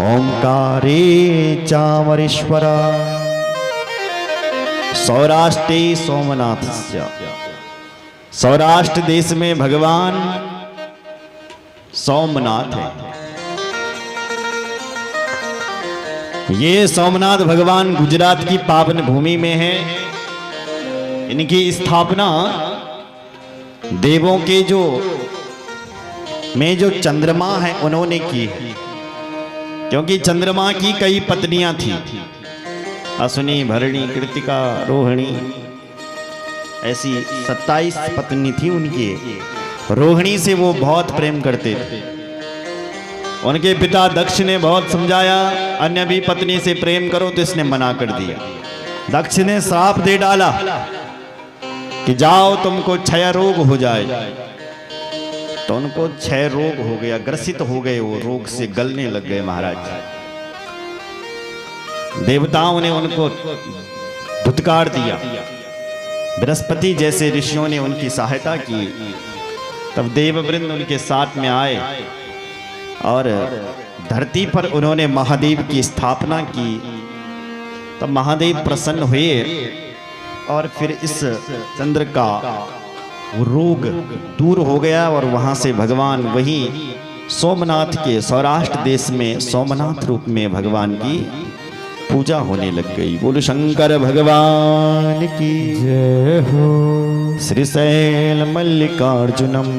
ओंकारे चामरेश्वर सौराष्ट्रे सोमनाथस्य। सौराष्ट्र देश में भगवान सोमनाथ है। ये सोमनाथ भगवान गुजरात की पावन भूमि में है। इनकी स्थापना देवों के जो चंद्रमा है उन्होंने की है, क्योंकि चंद्रमा की कई पत्नियां थी, अश्विनी, भरणी, कृतिका, रोहिणी, ऐसी 27 पत्नी थी उनकी। रोहिणी से वो बहुत प्रेम करते थे। उनके पिता दक्ष ने बहुत समझाया, अन्य भी पत्नी से प्रेम करो, तो इसने मना कर दिया। दक्ष ने श्राप दे डाला कि जाओ तुमको क्षय रोग हो जाए। तो उनको क्षय रोग हो गया, ग्रसित हो गए, वो रोग से गलने लग गए महाराज। देवताओं ने उनको धुतकार दिया। बृहस्पति जैसे ऋषियों ने उनकी सहायता की। तब देववृंद उनके साथ में आए और धरती पर उन्होंने महादेव की स्थापना की। तब महादेव प्रसन्न हुए और फिर इस चंद्र का वो रोग दूर हो गया और वहां से भगवान वही सोमनाथ के सौराष्ट्र देश में सोमनाथ रूप में भगवान की पूजा होने लग गई। बोलो शंकर भगवान की जय हो। श्रीशैल मल्लिकार्जुनम।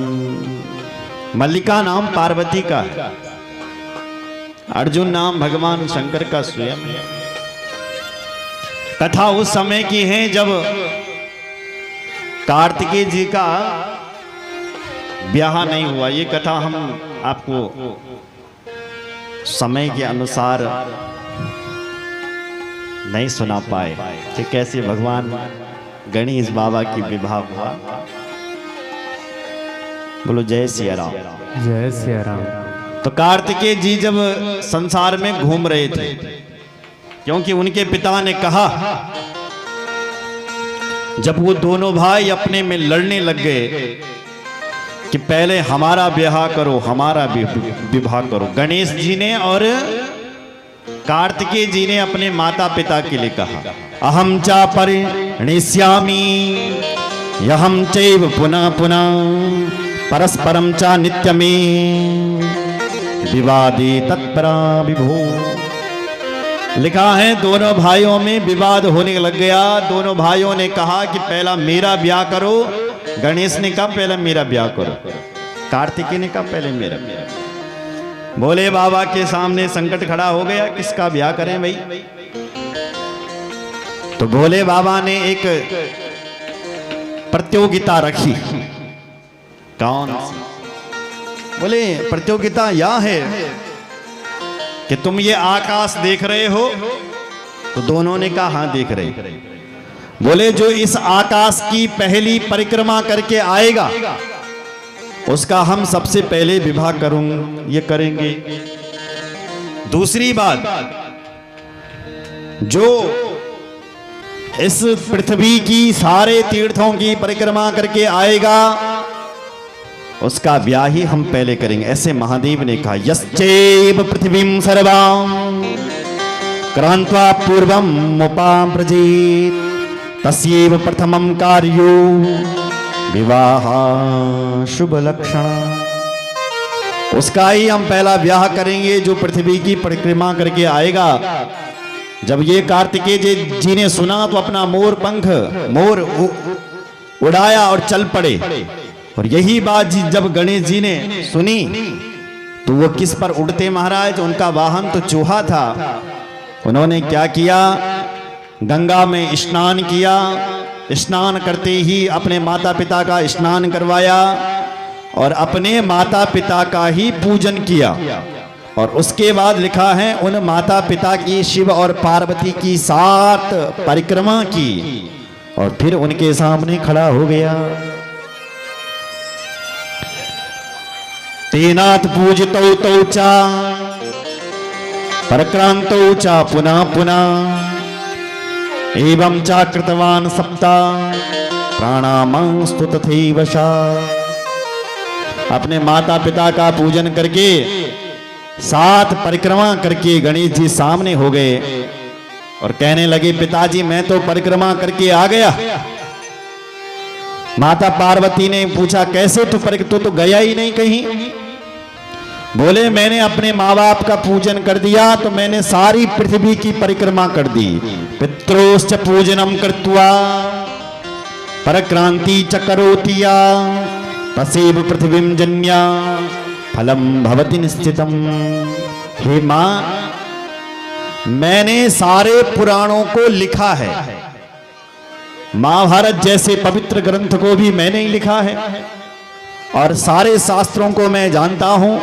मल्लिका नाम पार्वती का है, अर्जुन नाम भगवान शंकर का स्वयं है। कथा उस समय की है जब कार्तिकेय जी का ब्याह नहीं हुआ। ये कथा हम आपको समय के अनुसार नहीं सुना पाए कि कैसे भगवान गणेश बाबा की विवाह हुआ। बोलो जय सिया राम। जय सिया राम। तो कार्तिकेय जी जब संसार में घूम रहे थे, क्योंकि उनके पिता ने कहा, जब वो दोनों भाई अपने में लड़ने लग गए कि पहले हमारा ब्याह करो, हमारा विवाह करो, गणेश जी ने और कार्तिकेय जी ने अपने माता पिता के लिए कहा, अहम चा परिणिष्यामि यहम चैव पुनः पुनः परस्परम चा नित्यमे विवादे तत्परा विभो। लिखा है दोनों भाइयों में विवाद होने लग गया। दोनों भाइयों ने कहा कि पहला मेरा ब्याह करो। गणेश ने कहा पहले मेरा ब्याह करो। कार्तिकेय ने कहा पहले मेरा। भोले बाबा के सामने संकट खड़ा हो गया, किसका ब्याह करें भाई। तो भोले बाबा ने एक प्रतियोगिता रखी। कौन सी? बोले प्रतियोगिता यह है कि तुम ये आकाश देख रहे हो। तो दोनों ने कहा हाँ देख रहे। बोले जो इस आकाश की पहली परिक्रमा करके आएगा उसका हम सबसे पहले विवाह ये करेंगे। दूसरी बात, जो इस पृथ्वी की सारे तीर्थों की परिक्रमा करके आएगा उसका ब्याह ही हम पहले करेंगे। ऐसे महादेव ने कहा, यश्चैव पृथ्वीं सर्वां क्रांत्वा पूर्वं मुपाव्रजेत् तस्यैव प्रथमं कार्यो विवाह शुभ लक्षण। उसका ही हम पहला ब्याह करेंगे जो पृथ्वी की परिक्रमा करके आएगा। जब ये कार्तिकेय जी ने सुना तो अपना मोर उड़ाया और चल पड़े। और यही बात जब गणेश जी ने सुनी तो वो किस पर उड़ते महाराज। उनका वाहन तो चूहा था। उन्होंने क्या किया, गंगा में स्नान किया। स्नान करते ही अपने माता पिता का स्नान करवाया और अपने माता पिता का ही पूजन किया। और उसके बाद लिखा है उन माता पिता की शिव और पार्वती की 7 परिक्रमा की और फिर उनके सामने खड़ा हो गया। तेनाथ पूजितौ तौ चा परक्रांतौ चा पुनः पुनः एवं चा कृतवान सप्ता प्राणामस्तु तथैव शा। अपने माता पिता का पूजन करके 7 परिक्रमा करके गणेश जी सामने हो गए और कहने लगे, पिताजी मैं तो परिक्रमा करके आ गया। माता पार्वती ने पूछा, कैसे तू तो गया ही नहीं कहीं? बोले, मैंने अपने माँ बाप का पूजन कर दिया तो मैंने सारी पृथ्वी की परिक्रमा कर दी। पित्रोश्च पूजनम कृत्वा परक्रांति च करोतिया तसेव पृथ्वीं जन्या फलम भवति निश्चितम। हे मां, मैंने सारे पुराणों को लिखा है, महाभारत जैसे पवित्र ग्रंथ को भी मैंने ही लिखा है और सारे शास्त्रों को मैं जानता हूं।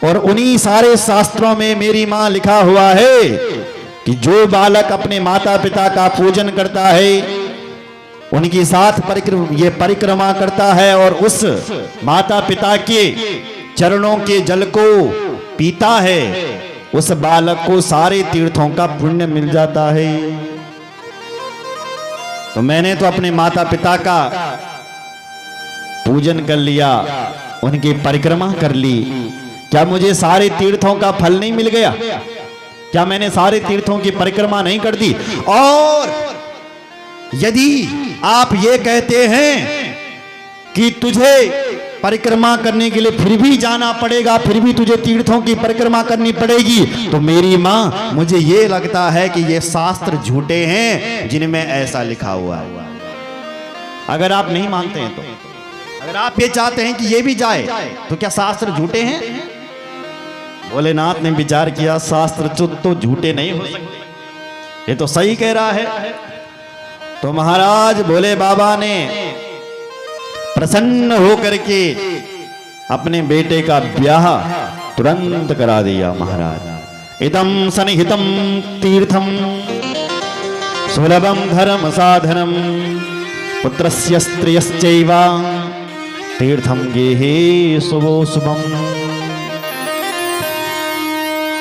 और उन्हीं सारे शास्त्रों में मेरी मां लिखा हुआ है कि जो बालक अपने माता पिता का पूजन करता है, उनकी साथ परिक्रमा करता है और उस माता पिता के चरणों के जल को पीता है, उस बालक को सारे तीर्थों का पुण्य मिल जाता है। तो मैंने तो अपने माता पिता का पूजन कर लिया, उनकी परिक्रमा कर ली, क्या मुझे सारे तीर्थों का फल नहीं मिल गया? क्या मैंने सारे तीर्थों की परिक्रमा नहीं कर दी? और यदि आप ये कहते हैं कि तुझे परिक्रमा करने के लिए फिर भी जाना पड़ेगा, फिर भी तुझे तीर्थों की परिक्रमा करनी पड़ेगी, तो मेरी मां, मुझे ये लगता है कि ये शास्त्र झूठे हैं जिनमें ऐसा लिखा हुआ है। अगर आप नहीं मानते हैं तो, अगर आप ये चाहते हैं कि ये भी जाए, तो क्या शास्त्र झूठे हैं? भोलेनाथ ने विचार किया, शास्त्र तो झूठे नहीं हो सकते, ये तो सही कह रहा है। तो महाराज भोले बाबा ने प्रसन्न होकर के अपने बेटे का ब्याह तुरंत करा दिया। महाराज, इदं सनिहितं तीर्थम सुलभम धर्म साधनम पुत्रस्य स्त्रियश्चैव तीर्थम गेहे शुभो शुभम।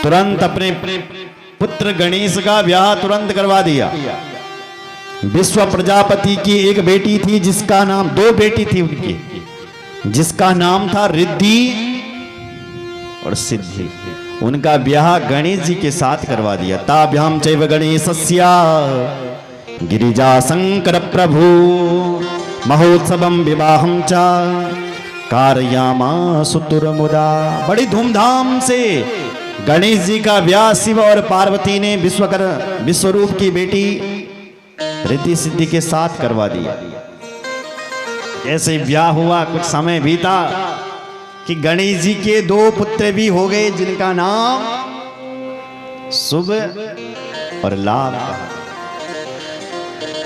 तुरंत अपने पुत्र गणेश का ब्याह तुरंत करवा दिया। विश्व प्रजापति की एक बेटी थी जिसका नाम, 2 बेटी थी उनकी, जिसका नाम था रिद्धि और सिद्धि। उनका ब्याह गणेश जी के साथ करवा दिया। ताभ्याम चैव गणेशस्य गिरिजा शंकर प्रभु महोत्सवम विवाहम च कारयामासु तुरमुदा। बड़ी धूमधाम से गणेश जी का ब्याह शिव और पार्वती ने विश्वरूप की बेटी रिद्धि सिद्धि के साथ करवा दिया। ऐसे ब्याह हुआ, कुछ समय बीता कि गणेश जी के 2 पुत्र भी हो गए जिनका नाम शुभ और लाभ।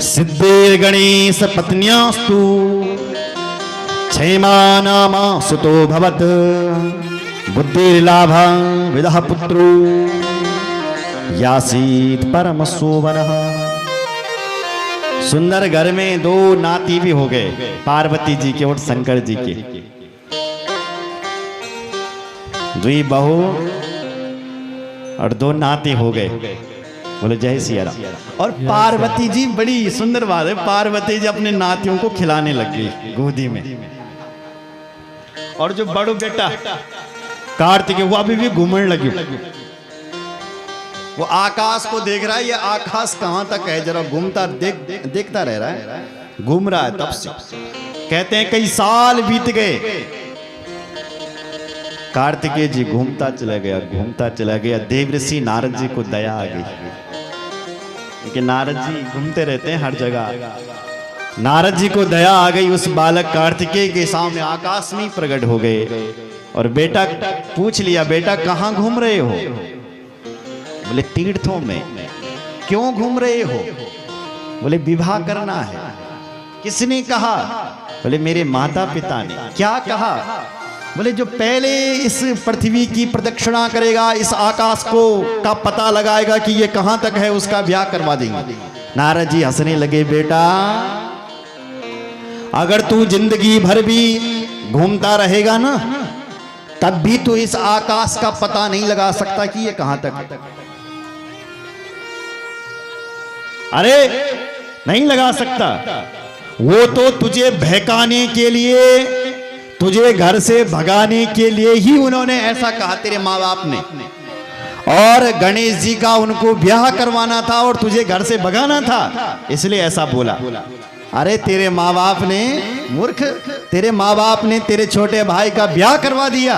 सिद्धेर गणेश पत्न्यास्तु क्षेमा नामा सुतो भवत बुद्धिर्लाभ विदः पुत्रो यासीत परम सोवनः। सुंदर घर में 2 नाती भी हो गए, पार्वती जी के और शंकर जी के। 2 बहू और 2 नाती हो गए। बोले जय सिया राम। और पार्वती जी, बड़ी सुंदर बात है, पार्वती जी अपने नातियों को खिलाने लग गई गोदी में। और जो बड़ो बेटा कार्तिक, वो अभी भी घूमने लगी, वो आकाश को देख रहा है, ये आकाश कहां तक है, जरा घूमता देखता रह रहा है, घूम रहा है। तब से कहते हैं कई साल बीत गए, कार्तिकेय जी घूमता चला गया। देवऋषि नारद जी को दया आ गई कि नारद जी घूमते रहते हैं हर जगह। नारद जी को दया आ गई, उस बालक कार्तिकेय के सामने आकाश में प्रकट हो गए और बेटा पूछ लिया, बेटा कहां घूम रहे हो? बोले तीर्थों में। क्यों घूम रहे हो? बोले विवाह करना है। किसने कहा? बोले मेरे माता पिता ने। क्या कहा? बोले जो पहले इस पृथ्वी की प्रदक्षिणा करेगा, इस आकाश को का पता लगाएगा कि ये कहां तक है, उसका ब्याह करवा देंगे। नारद जी हंसने लगे, बेटा अगर तू जिंदगी भर भी घूमता रहेगा ना, तब भी तू इस आकाश का पता नहीं लगा सकता कि ये कहां तक। अरे नहीं लगा सकता, वो तो तुझे बहकाने के लिए तुझे घर से भगाने के लिए ही उन्होंने ऐसा कहा, तेरे माँ बाप ने। और गणेश जी का उनको ब्याह करवाना था और तुझे घर से भगाना था, इसलिए ऐसा बोला। अरे तेरे माँ बाप ने, मूर्ख, तेरे माँ बाप ने तेरे छोटे भाई का ब्याह करवा दिया,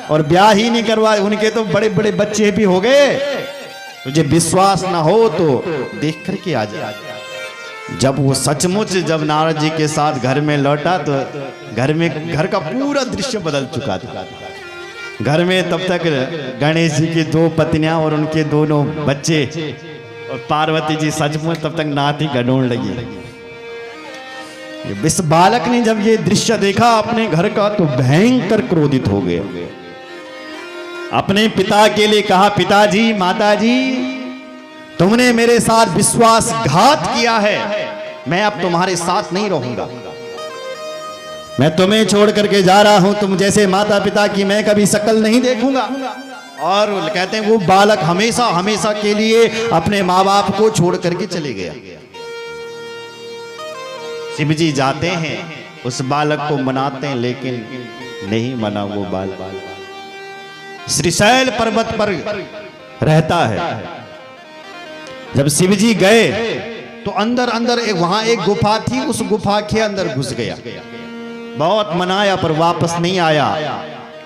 और ब्याह ही नहीं करवा, उनके तो बड़े बड़े बच्चे भी हो गए। तुझे विश्वास ना हो तो देख करके आ जा। जब वो सचमुच जब नारद जी के साथ घर में लौटा तो घर का पूरा दृश्य बदल चुका था। घर में तब तक गणेश जी की 2 पत्नियां और उनके दोनों बच्चे, और पार्वती जी सचमुच तब तक नाती गडोड़ लगी। इस बालक ने जब ये दृश्य देखा अपने घर का तो भयंकर क्रोधित हो गए। अपने पिता के लिए कहा, पिताजी, माताजी, तुमने मेरे साथ विश्वासघात किया है, मैं अब तुम्हारे साथ नहीं रहूंगा, मैं तुम्हें छोड़ करके जा रहा हूं, तुम जैसे माता पिता की मैं कभी शक्ल नहीं देखूंगा। और कहते हैं वो बालक हमेशा हमेशा के लिए अपने माँ बाप को छोड़ करके चले गया। शिव जी जाते हैं, उस बालक को मनाते हैं, लेकिन नहीं मना वो बालक। श्रीशैल पर्वत पर रहता है। जब शिव जी गए तो अंदर अंदर वहां एक गुफा थी, उस गुफा के अंदर घुस गया। बहुत मनाया पर वापस नहीं आया।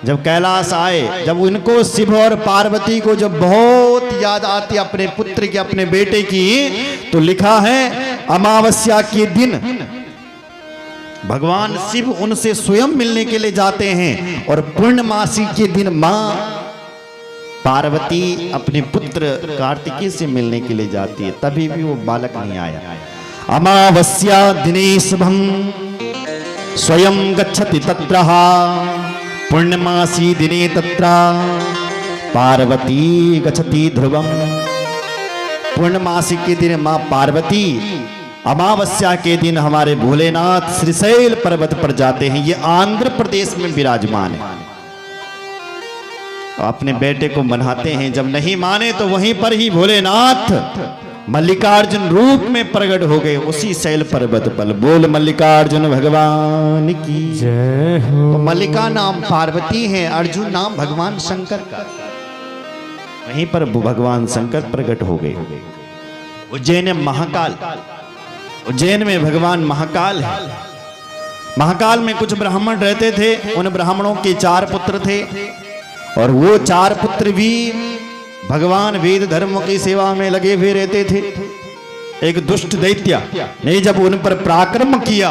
जब कैलाश आए, जब उनको शिव और पार्वती को जब बहुत याद आती अपने पुत्र की, अपने बेटे की, तो लिखा है अमावस्या के दिन भगवान शिव उनसे स्वयं मिलने के लिए जाते हैं, और पूर्णमासी के दिन मां पार्वती अपने पुत्र कार्तिकेय से मिलने के लिए जाती है, तभी भी वो बालक नहीं आया। अमावस्या दिने शुभम स्वयं गच्छति तत्र, पूर्णमासी दिने तत्र पार्वती गच्छति ध्रुवम। पूर्णमासी के दिन मां पार्वती, अमावस्या के दिन हमारे भोलेनाथ श्रीशैल पर्वत पर जाते हैं। ये आंध्र प्रदेश में विराजमान है। अपने बेटे को मनाते हैं, जब नहीं माने तो वहीं पर ही भोलेनाथ मल्लिकार्जुन रूप में प्रकट हो गए उसी शैल पर्वत पर। बोल मल्लिकार्जुन भगवान की जय हो। तो मल्लिका नाम पार्वती है, अर्जुन नाम भगवान शंकर का। वहीं पर भगवान शंकर प्रकट हो गए। उज्जैन में महाकाल, उज्जैन में भगवान महाकाल है। महाकाल में कुछ ब्राह्मण रहते थे, उन ब्राह्मणों के 4 पुत्र थे, और वो 4 पुत्र भी भगवान वेद धर्म की सेवा में लगे हुए रहते थे। एक दुष्ट दैत्य ने जब उन पर पराक्रम किया,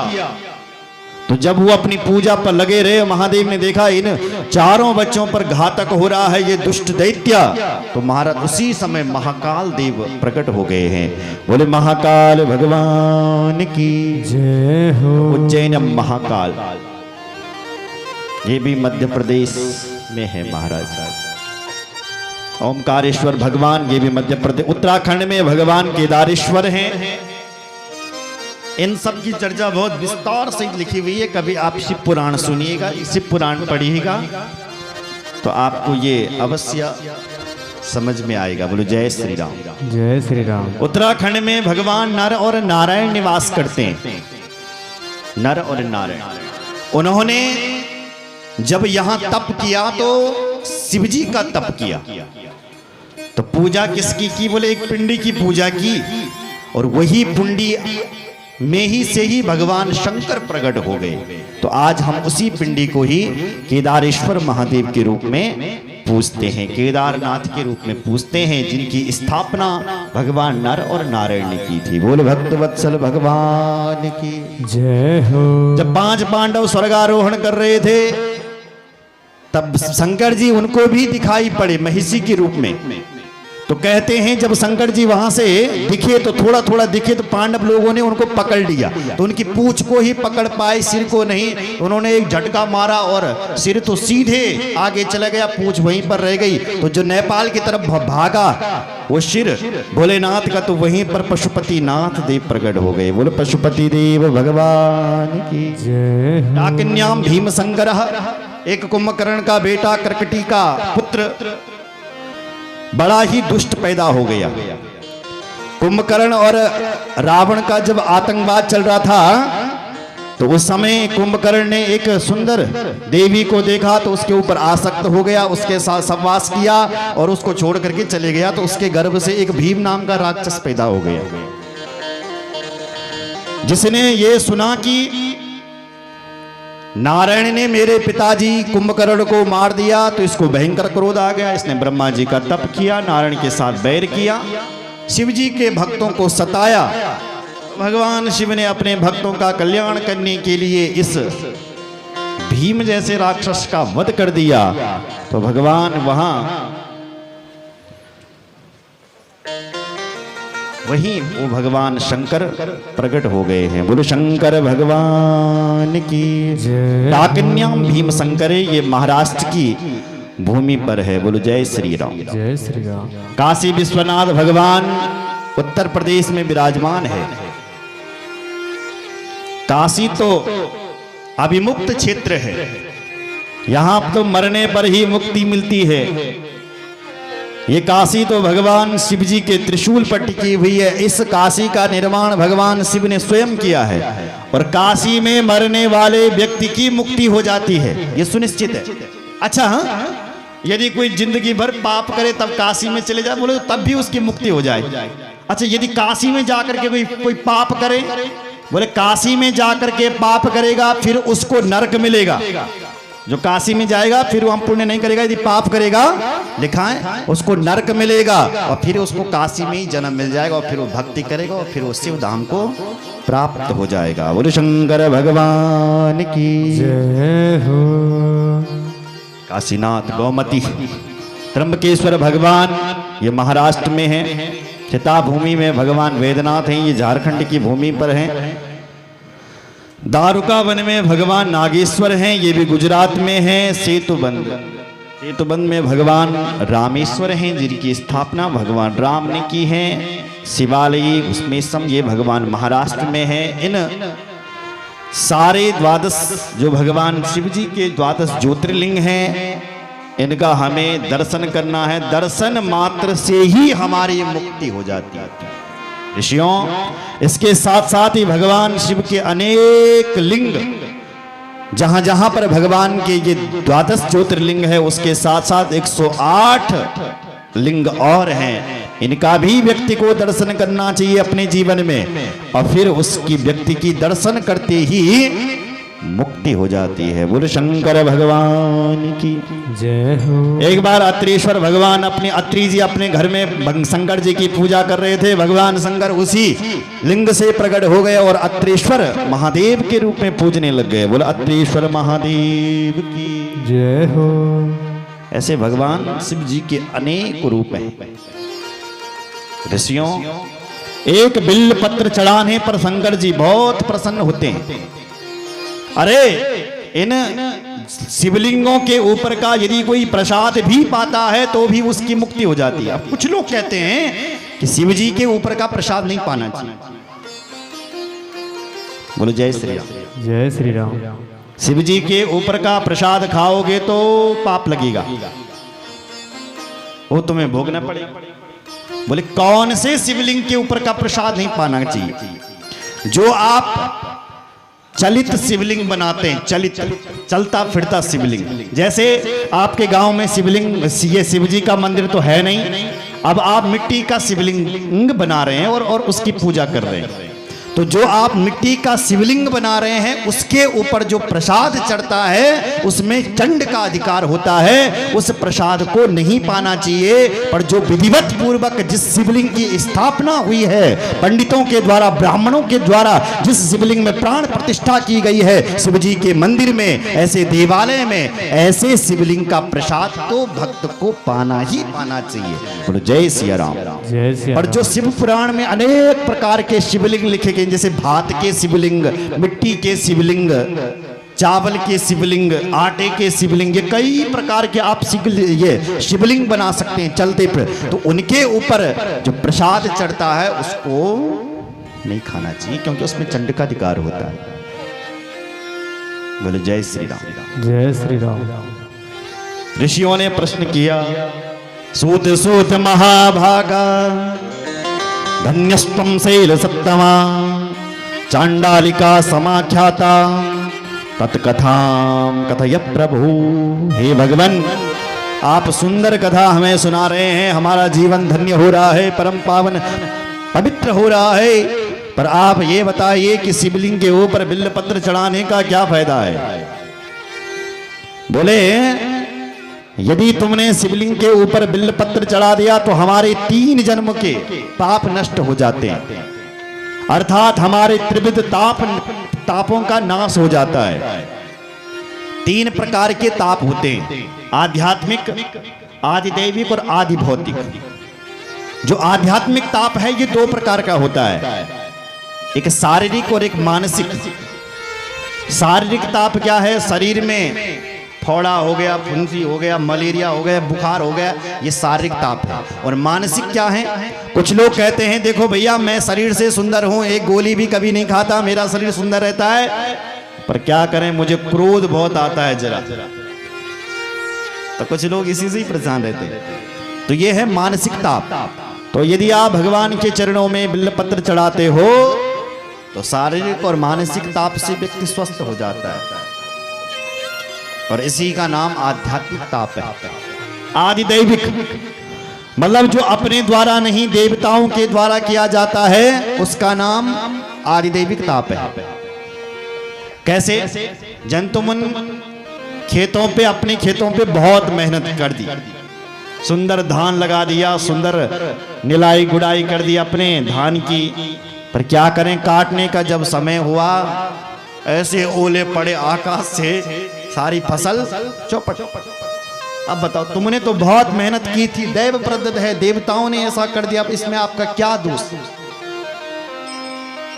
तो जब वो अपनी पूजा पर लगे रहे, महादेव ने देखा इन 4 बच्चों पर घातक हो रहा है ये दुष्ट दैत्य, तो महाराज उसी समय महाकाल देव प्रकट हो गए हैं। बोले महाकाल भगवान की जय हो। उज्जैन महाकाल, ये भी मध्य प्रदेश में है महाराज। ओमकारेश्वर भगवान, ये भी मध्य प्रदेश। उत्तराखंड में भगवान केदारेश्वर हैं। इन सब की चर्चा बहुत विस्तार से लिखी हुई है। कभी आप शिव पुराण सुनिएगा, शिव पुराण पढ़िएगा तो आपको ये अवश्य समझ में आएगा। बोलो जय श्री राम। जय श्री राम। उत्तराखंड में भगवान नर और नारायण निवास करते हैं। नर और नारायण, उन्होंने जब यहां तप किया तो शिवजी का तप किया, तो पूजा किसकी की? बोले एक पिंडी की पूजा की, और वही पिंडी में ही से ही भगवान शंकर प्रकट हो गए। तो आज हम उसी पिंडी को ही केदारेश्वर महादेव के रूप में पूजते हैं, केदारनाथ के रूप में पूजते हैं, जिनकी स्थापना भगवान नर और नारायण ने की थी। बोल भक्त वत्सल भगवान की जय हो। जब 5 पांडव स्वर्गारोहण कर रहे थे, तब शंकर जी उनको भी दिखाई पड़े महिषी के रूप में। तो कहते हैं जब शंकर जी वहां से दिखे, तो थोड़ा थोड़ा दिखे, तो पांडव लोगों ने उनको पकड़ लिया, तो उनकी पूंछ को ही पकड़ पाए, सिर को नहीं। उन्होंने एक झटका मारा और सिर तो सीधे आगे चला गया, पूंछ वहीं पर रह गई। तो जो नेपाल की तरफ भागा वो सिर भोलेनाथ का, तो वहीं पर पशुपति नाथ देव प्रकट हो गए। बोलो पशुपति देव भगवान की जय। डाकिन्याम भीम संगरः, एक कुंभकर्ण का बेटा कर्कटी का पुत्र बड़ा ही दुष्ट पैदा हो गया। कुंभकर्ण और रावण का जब आतंकवाद चल रहा था, तो उस समय कुंभकर्ण ने एक सुंदर देवी को देखा तो उसके ऊपर आसक्त हो गया, उसके साथ सहवास किया और उसको छोड़ करके चले गया। तो उसके गर्भ से एक भीम नाम का राक्षस पैदा हो गया, जिसने ये सुना कि नारायण ने मेरे पिताजी कुंभकर्ण को मार दिया, तो इसको भयंकर क्रोध आ गया। इसने ब्रह्मा जी का तप किया, नारायण के साथ बैर किया, शिव जी के भक्तों को सताया। भगवान शिव ने अपने भक्तों का कल्याण करने के लिए इस भीम जैसे राक्षस का वध कर दिया। तो भगवान वहां वहीं वो भगवान शंकर प्रकट हो गए हैं। बोलो शंकर भगवान की जय। डाकन्याम भीम शंकरे, ये महाराष्ट्र की भूमि पर है। बोलो जय श्री राम। जय श्री राम। काशी विश्वनाथ भगवान उत्तर प्रदेश में विराजमान है। काशी तो अभिमुक्त क्षेत्र है, यहां तो मरने पर ही मुक्ति मिलती है। ये काशी तो भगवान शिव जी के त्रिशूल पर टिकी हुई है। इस काशी का निर्माण भगवान शिव ने स्वयं किया है और काशी में मरने वाले व्यक्ति की मुक्ति हो जाती है, ये सुनिश्चित है। अच्छा हाँ, यदि कोई जिंदगी भर पाप करे तब काशी में चले जाए, बोले तब भी उसकी मुक्ति हो जाए। अच्छा, यदि काशी में जाकर के कोई पाप करे, बोले काशी में जाकर के पाप करेगा फिर उसको नरक मिलेगा। जो काशी में जाएगा फिर वहां पुण्य नहीं करेगा, यदि पाप करेगा लिखा है उसको नरक मिलेगा और फिर उसको काशी में ही जन्म मिल जाएगा और फिर वो भक्ति करेगा और फिर वो शिव धाम को प्राप्त हो जाएगा। बोले शंकर भगवान की जय हो। काशीनाथ गौमती त्र्यंबकेश्वर भगवान ये महाराष्ट्र में है। चिता भूमि में भगवान वेदनाथ हैं, ये झारखंड की भूमि पर हैं। दारुका वन में भगवान नागेश्वर हैं, ये भी गुजरात में है। सेतुबंद में भगवान रामेश्वर हैं, जिनकी स्थापना भगवान राम ने की है। शिवालय उसमें ये भगवान महाराष्ट्र में है। इन सारे द्वादश जो भगवान शिव जी के द्वादश ज्योतिर्लिंग हैं, इनका हमें दर्शन करना है। दर्शन मात्र से ही हमारी मुक्ति हो जाती है ऋषियों। इसके साथ साथ ही भगवान शिव के अनेक लिंग, जहां जहां पर भगवान के ये द्वादश ज्योतिर्लिंग है, उसके साथ साथ 108 लिंग और हैं। इनका भी व्यक्ति को दर्शन करना चाहिए अपने जीवन में और फिर उसकी व्यक्ति की दर्शन करते ही मुक्ति हो जाती है। बोले शंकर भगवान की जय हो। एक बार अत्रेश्वर भगवान अत्रि जी अपने घर में शंकर जी की पूजा कर रहे थे। भगवान शंकर उसी लिंग से प्रकट हो गए और अत्रेश्वर महादेव के रूप में पूजने लग गए। बोले अत्रेश्वर महादेव की जय हो। ऐसे भगवान शिव जी के अनेक रूप हैं। ऋषियों, एक बिल्व पत्र चढ़ाने पर शंकर जी बहुत प्रसन्न होते हैं। अरे इन शिवलिंगों के ऊपर का यदि कोई प्रसाद भी पाता है तो भी उसकी मुक्ति हो जाती है। अब कुछ लोग कहते हैं कि शिव जी के ऊपर का प्रसाद नहीं पाना चाहिए। बोलो जय श्री राम। जय श्री राम। शिव जी के ऊपर का प्रसाद खाओगे तो पाप लगेगा, वो तुम्हें भोगना पड़ेगा। बोले कौन से शिवलिंग के ऊपर का प्रसाद नहीं पाना चाहिए? जो आप चलित शिवलिंग बनाते हैं, चलित चलता फिरता शिवलिंग। जैसे आपके गांव में शिवलिंग, ये शिव जी का मंदिर तो है नहीं, अब आप मिट्टी का शिवलिंग बना रहे हैं और उसकी पूजा कर रहे हैं। तो जो आप मिट्टी का शिवलिंग बना रहे हैं उसके ऊपर जो प्रसाद चढ़ता है उसमें चंड का अधिकार होता है, उस प्रसाद को नहीं पाना चाहिए। पर जो विधिवत पूर्वक जिस शिवलिंग की स्थापना हुई है पंडितों के द्वारा, ब्राह्मणों के द्वारा, जिस शिवलिंग में प्राण प्रतिष्ठा की गई है शिव जी के मंदिर में, ऐसे देवालय में, ऐसे शिवलिंग का प्रसाद तो भक्त को पाना ही पाना चाहिए। बोलो जय सिया राम। जय श्री पर जो राम। शिव पुराण में अनेक प्रकार के शिवलिंग लिखे गए, जैसे भात के शिवलिंग, मिट्टी के शिवलिंग, चावल के शिवलिंग, आटे के शिवलिंग, ये कई प्रकार के आप ये शिवलिंग बना सकते हैं चलते पर। तो उनके ऊपर जो प्रसाद चढ़ता है उसको नहीं खाना चाहिए, क्योंकि उसमें चंड का अधिकार होता है। बोले जय श्री राम। जय श्री राम। ऋषियों ने प्रश्न किया, सूत सूत महाभागा धन्यस्त्वं शैल सप्तमा चांडालिका समाख्याता तत्कथाम कथय प्रभु। हे भगवान, आप सुंदर कथा हमें सुना रहे हैं, हमारा जीवन धन्य हो रहा है, परम पावन पवित्र हो रहा है, पर आप ये बताइए कि शिवलिंग के ऊपर बिल्वपत्र चढ़ाने का क्या फायदा है? बोले यदि तुमने शिवलिंग के ऊपर बिल्वपत्र चढ़ा दिया तो हमारे 3 जन्म के पाप नष्ट हो जाते हैं, अर्थात हमारे त्रिविध तापों का नाश हो जाता है। 3 प्रकार के ताप होते हैं, आध्यात्मिक, आदिदैविक और आदि भौतिक। जो आध्यात्मिक ताप है ये 2 प्रकार का होता है, एक शारीरिक और एक मानसिक। शारीरिक ताप क्या है? शरीर में फोड़ा हो गया, फुंसी हो गया, मलेरिया हो गया, बुखार हो गया, ये शारीरिक ताप है। और मानसिक क्या है? कुछ लोग कहते हैं देखो भैया मैं शरीर से सुंदर हूं, एक गोली भी कभी नहीं खाता, मेरा शरीर सुंदर रहता है, पर क्या करें मुझे क्रोध बहुत आता है जरा। तो कुछ लोग इसी से ही परेशान रहते हैं। तो ये है मानसिक ताप। तो यदि आप भगवान के चरणों में बिल्वपत्र चढ़ाते हो तो शारीरिक और मानसिक ताप से व्यक्ति स्वस्थ हो जाता है, और इसी का नाम आध्यात्मिक ताप है। आदिदैविक मतलब जो अपने द्वारा नहीं देवताओं के द्वारा किया जाता है उसका नाम आदिदैविक ताप है। कैसे? जंतुमन खेतों पे, अपने खेतों पे बहुत मेहनत कर दी, सुंदर धान लगा दिया, सुंदर निलाई गुड़ाई कर दी अपने धान की, पर क्या करें काटने का जब समय हुआ ऐसे ओले पड़े आकाश से, सारी फसल चौपट। अब बताओ तुमने तो बहुत मेहनत की थी, दैव प्रदत्त है, देवताओं ने ऐसा कर दिया, इसमें आपका क्या दोष?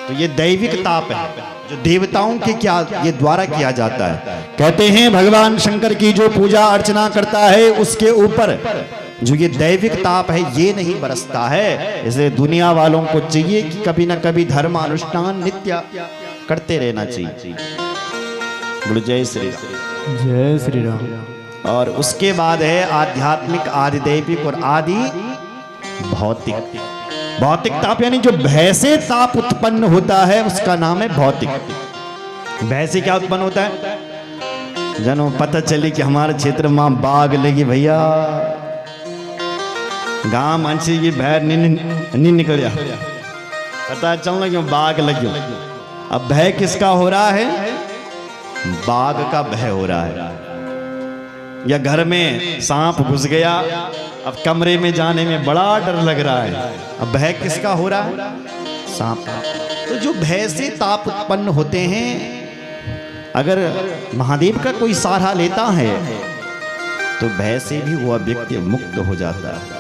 तो ये दैविक ताप है जो देवताओं के क्या ये द्वारा किया जाता है। कहते हैं भगवान शंकर की जो पूजा अर्चना करता है उसके ऊपर जो ये दैविक ताप है ये नहीं बरसता है। इसलिए दुनिया वालों को चाहिए कि कभी ना कभी धर्म अनुष्ठान नित्य करते रहना चाहिए। बोलो जय श्री राम। जय श्री राम। और उसके बाद है आध्यात्मिक, आदिदैविक और आदि भौतिक। भौतिक ताप यानी जो भय से ताप उत्पन्न होता है उसका नाम है भौतिक। भय से क्या उत्पन्न होता है? जनो पता चली कि हमारे क्षेत्र में बाघ लगी भैया, गांव अंशी की भय नहीं निकल, पता चलना कि बाघ लगी। अब भय किसका हो रहा है? बाघ का भय हो रहा है। या घर में सांप घुस गया, अब कमरे में जाने में बड़ा डर लग रहा है, अब भय किसका हो रहा है? सांप का। तो जो भय से ताप उत्पन्न होते हैं, अगर महादेव का कोई सहारा लेता है तो भय से भी वह व्यक्ति मुक्त हो जाता है।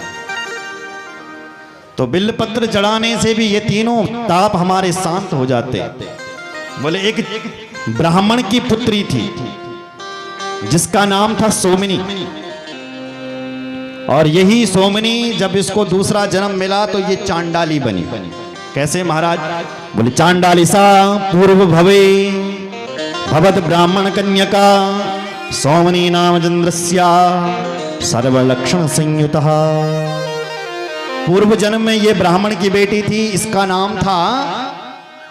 तो बिल्वपत्र चढ़ाने से भी ये तीनों ताप हमारे शांत हो जाते हैं। बोले एक ब्राह्मण की पुत्री थी जिसका नाम था सोमिनी, और यही सोमिनी जब इसको दूसरा जन्म मिला तो ये चांडाली बनी। कैसे महाराज? बोले चांडाली सा पूर्व भवे भवद ब्राह्मण कन्यका सोमनी नाम चंद्रस्या सर्वलक्षण संयुतः। पूर्व जन्म में ये ब्राह्मण की बेटी थी, इसका नाम था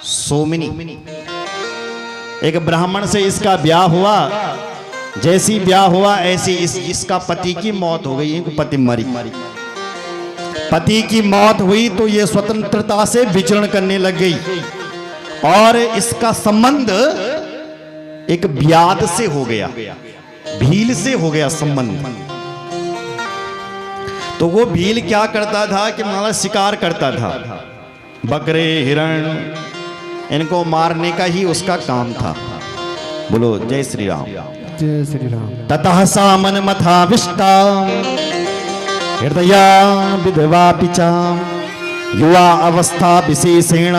सोमिनी। एक ब्राह्मण से इसका ब्याह हुआ, जैसी ब्याह हुआ ऐसी इसका पति की मौत हो गई, पति मरी। पति की मौत हुई तो ये स्वतंत्रता से विचरण करने लग गई, और इसका संबंध एक ब्याद से हो गया, भील से हो गया संबंध। तो वो भील क्या करता था कि मतलब शिकार करता था, बकरे हिरण इनको मारने का ही उसका काम था। बोलो जय श्री राम। जय श्री राम। ततः सा मनमथा विष्टा हृदया विधवा पिचा युवा अवस्था विशेषेण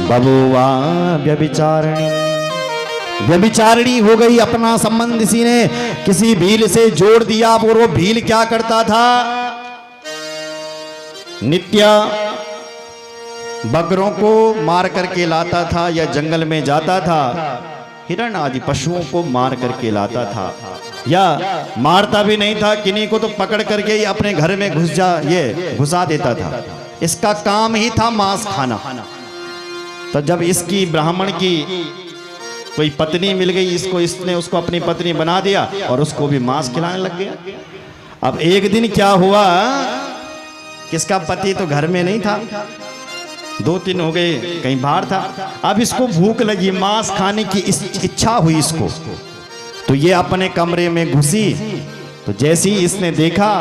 बभुवा व्यभिचारिणी। व्यभिचारिणी हो गई, अपना संबंध इसी ने किसी भील से जोड़ दिया। और वो भील क्या करता था? नित्य बकरों को मार करके लाता था, या जंगल में जाता था हिरण आदि पशुओं को मार करके लाता था, या मारता भी नहीं था, किन्हीं को तो पकड़ करके ही अपने घर में घुसा देता था। इसका काम ही था मांस खाना। तो जब इसकी ब्राह्मण की कोई पत्नी मिल गई इसको, इसने उसको अपनी पत्नी बना दिया और उसको भी मांस खिलाने लग गया। अब एक दिन क्या हुआ, किसका पति तो घर में नहीं था, 2-3 हो गए कहीं बाहर था। अब इसको भूख लगी, मांस खाने की इच्छा हुई इसको, तो ये अपने कमरे में घुसी। तो जैसे ही इसने देखा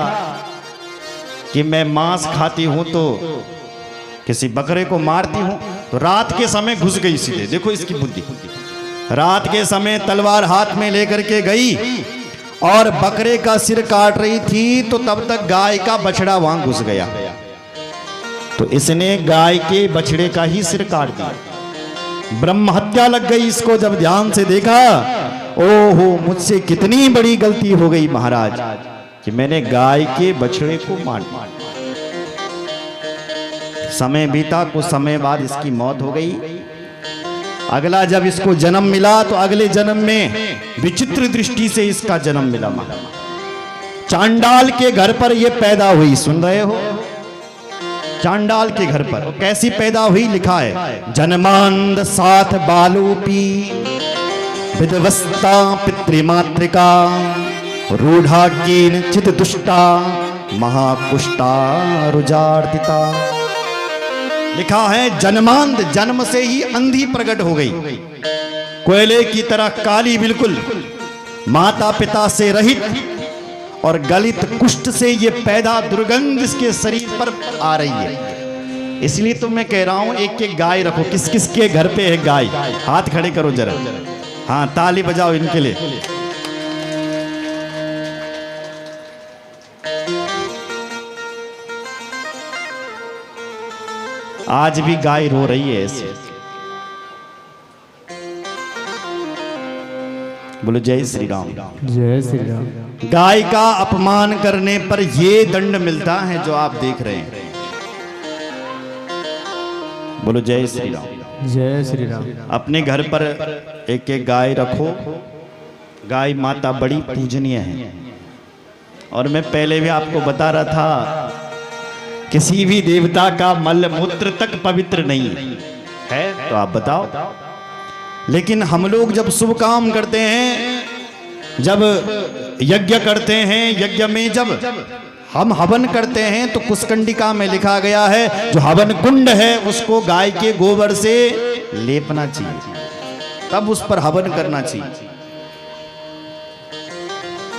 कि मैं मांस खाती हूं तो किसी बकरे को मारती हूं, तो रात के समय घुस गई सीधे। देखो इसकी बुद्धि, रात के समय तलवार हाथ में लेकर के गई और बकरे का सिर काट रही थी, तो तब तक गाय का बछड़ा वहां घुस गया। तो इसने गाय के बछड़े का ही सिर काट दिया। ब्रह्म हत्या लग गई इसको। जब ध्यान से देखा, ओहो मुझसे कितनी बड़ी गलती हो गई महाराज कि मैंने गाय के बछड़े को मार दिया। समय बीता, कुछ समय बाद इसकी मौत हो गई। अगला जब इसको जन्म मिला तो अगले जन्म में विचित्र दृष्टि से इसका जन्म मिला। चांडाल के घर पर यह पैदा हुई, सुन रहे हो, चांडाल के घर पर। कैसी पैदा हुई, लिखा है, जन्मांध साथ बालूपी विधवस्ता पितृमातृका रूढ़ा कीन चित दुष्टा महाकुष्टा रुजार्दिता। लिखा है जन्मांध, जन्म से ही अंधी प्रकट हो गई, कोयले की तरह काली बिल्कुल, माता पिता से रहित और गलित कुष्ठ से ये पैदा दुर्गंध इसके शरीर पर आ रही है। इसलिए तो मैं कह रहा हूं एक एक गाय रखो। किस किस के घर पे है गाय, हाथ खड़े करो जरा, हाँ ताली बजाओ इनके लिए। आज भी गाय रो रही है ऐसे। बोलो जय श्री राम। जय श्री राम। गाय का अपमान करने पर ये दंड मिलता है जो आप देख रहे हैं। बोलो जय श्री राम। जय श्री राम। अपने घर पर एक एक गाय रखो। गाय माता बड़ी पूजनीय है। और मैं पहले भी आपको बता रहा था, किसी भी देवता का मल मूत्र तक पवित्र नहीं है, तो आप बताओ। लेकिन हम लोग जब शुभ काम करते हैं, जब यज्ञ करते हैं, यज्ञ में जब हम हवन करते हैं, तो कुसकंडिका में लिखा गया है जो हवन कुंड है उसको गाय के गोबर से लेपना चाहिए, तब उस पर हवन करना चाहिए।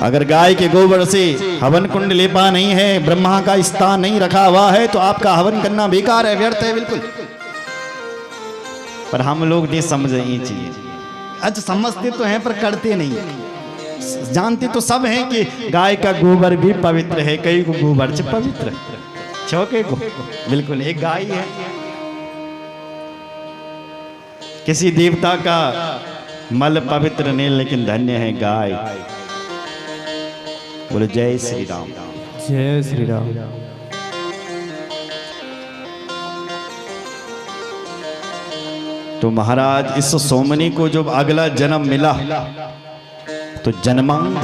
अगर गाय के गोबर से हवन कुंड लेपा नहीं है, ब्रह्मा का स्थान नहीं रखा हुआ है, तो आपका हवन करना बेकार है, व्यर्थ है बिल्कुल। पर हम लोग नहीं समझ ये चीज। अच्छा समझते तो हैं पर करते नहीं। जानते तो सब हैं कि गाय का गोबर भी पवित्र है, कई को गोबर से पवित्र चौके को बिल्कुल एक गाय है। किसी देवता का मल पवित्र नहीं, लेकिन धन्य है गाय। बोलो जय श्री राम। जय श्री राम। तो महाराज इस सोमनी को जब अगला जन्म मिला तो जन्मांध,